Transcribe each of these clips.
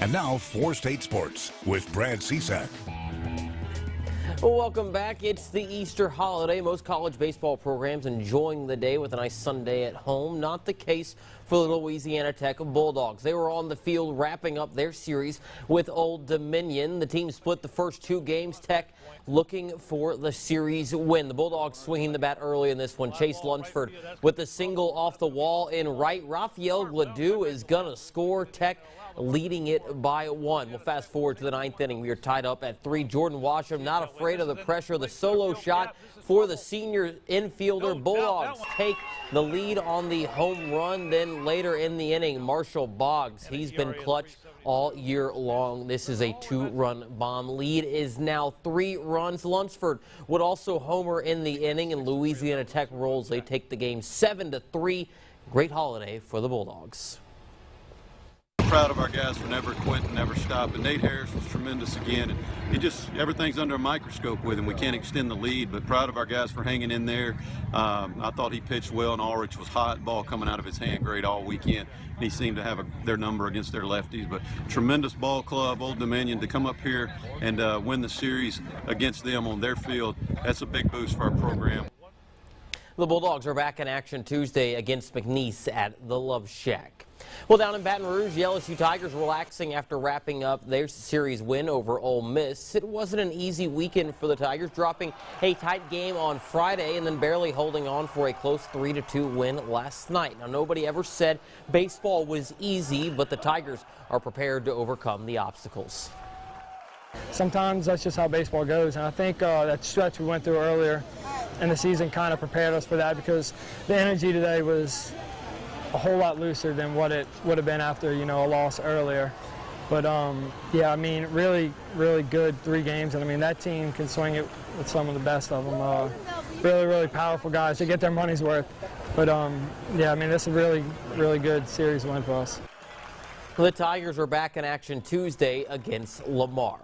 And now, 4-State Sports with Brad Cesak. Welcome back. It's the Easter holiday. Most college baseball programs enjoying the day with a nice Sunday at home. Not the case for the Louisiana Tech Bulldogs. They were on the field wrapping up their series with Old Dominion. The team split the first two games. Tech looking for the series win. The Bulldogs swinging the bat early in this one. Chase Lunsford with a single off the wall in right. Rafael Gladue is going to score. Tech leading it by one. We'll fast forward to the ninth inning. We are tied up at 3. Jordan Washam not afraid of the pressure. The solo shot for the senior infielder. Bulldogs take the lead on the home run. Then later in the inning, Marshall Boggs, he's been clutch all year long. This is a 2-run bomb. Lead is now 3 runs. Lunsford would also homer in the inning, and Louisiana Tech rolls. They take the game 7-3. Great holiday for the Bulldogs. Proud of our guys for never quitting, never stopping. Nate Harris was tremendous again. And everything's under a microscope with him. We can't extend the lead, but proud of our guys for hanging in there. I thought he pitched well, and Ulrich was hot. Ball coming out of his hand great all weekend. And he seemed to have their number against their lefties. But tremendous ball club, Old Dominion, to come up here and win the series against them on their field. That's a big boost for our program. The Bulldogs are back in action Tuesday against McNeese at the Love Shack. Well, down in Baton Rouge, the LSU Tigers relaxing after wrapping up their series win over Ole Miss. It wasn't an easy weekend for the Tigers, dropping a tight game on Friday and then barely holding on for a close 3-2 win last night. Now, nobody ever said baseball was easy, but the Tigers are prepared to overcome the obstacles. Sometimes that's just how baseball goes, and I think that stretch we went through earlier in the season kind of prepared us for that, because the energy today was a whole lot looser than what it would have been after, a loss earlier. But yeah, I mean, really good 3 games, and I mean that team can swing it with some of the best of them. Really powerful guys. They get their money's worth. But yeah, I mean, this is a really good series win for us. The Tigers are back in action Tuesday against Lamar.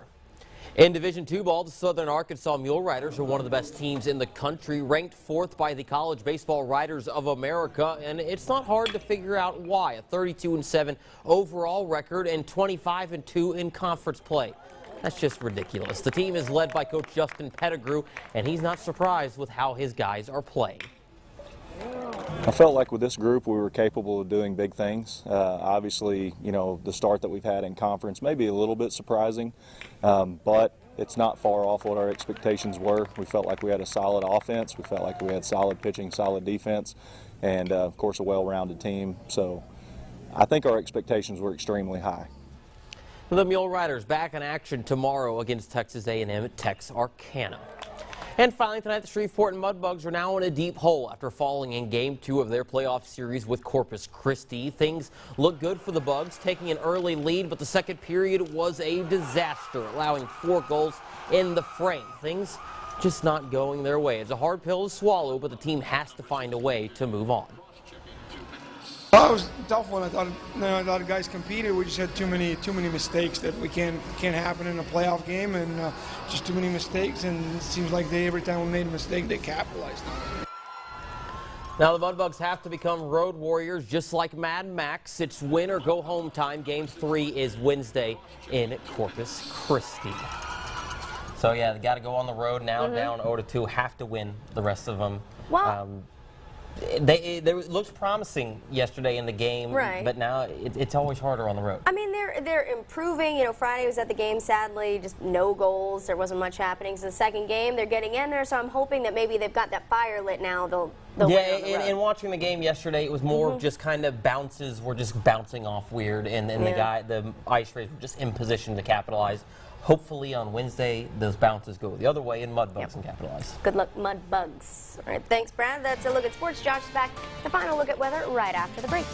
In Division II ball, the Southern Arkansas Mule Riders are one of the best teams in the country, ranked 4th by the College Baseball Writers of America, and it's not hard to figure out why. A 32-7 overall record and 25-2 in conference play. That's just ridiculous. The team is led by Coach Justin Pettigrew, and he's not surprised with how his guys are playing. I felt like with this group we were capable of doing big things. Obviously, the start that we've had in conference may be a little bit surprising, but it's not far off what our expectations were. We felt like we had a solid offense. We felt like we had solid pitching, solid defense, and, of course, a well-rounded team. So I think our expectations were extremely high. The Mule Riders back in action tomorrow against Texas A&M at Texarkana. And finally tonight, the Shreveport Mudbugs are now in a deep hole after falling in Game 2 of their playoff series with Corpus Christi. Things look good for the Bugs, taking an early lead, but the second period was a disaster, allowing 4 goals in the frame. Things just not going their way. It's a hard pill to swallow, but the team has to find a way to move on. Well, it was a tough one. I thought the guys competed. We just had too many mistakes that we can't happen in a playoff game, and just too many mistakes. And it seems like every time we made a mistake, they capitalized on it. Now the Mudbugs have to become road warriors, just like Mad Max. It's win or go home time. Game 3 is Wednesday in Corpus Christi. So yeah, they got to go on the road now. Down 0-2, have to win the rest of them. Well. They looked promising yesterday in the game, right, but now it's always harder on the road. I mean, they're improving. Friday was at the game, sadly, just no goals. There wasn't much happening. So the second game, they're getting in there, so I'm hoping that maybe they've got that fire lit now. They'll win on the road. And watching the game yesterday, it was more of just kind of bounces were just bouncing off weird, and the Ice Rays were just in position to capitalize. Hopefully on Wednesday, those bounces go the other way and Mudbugs can capitalize. Good luck, Mudbugs. All right, thanks, Brad. That's a look at sports. Josh is back. The final look at weather right after the break.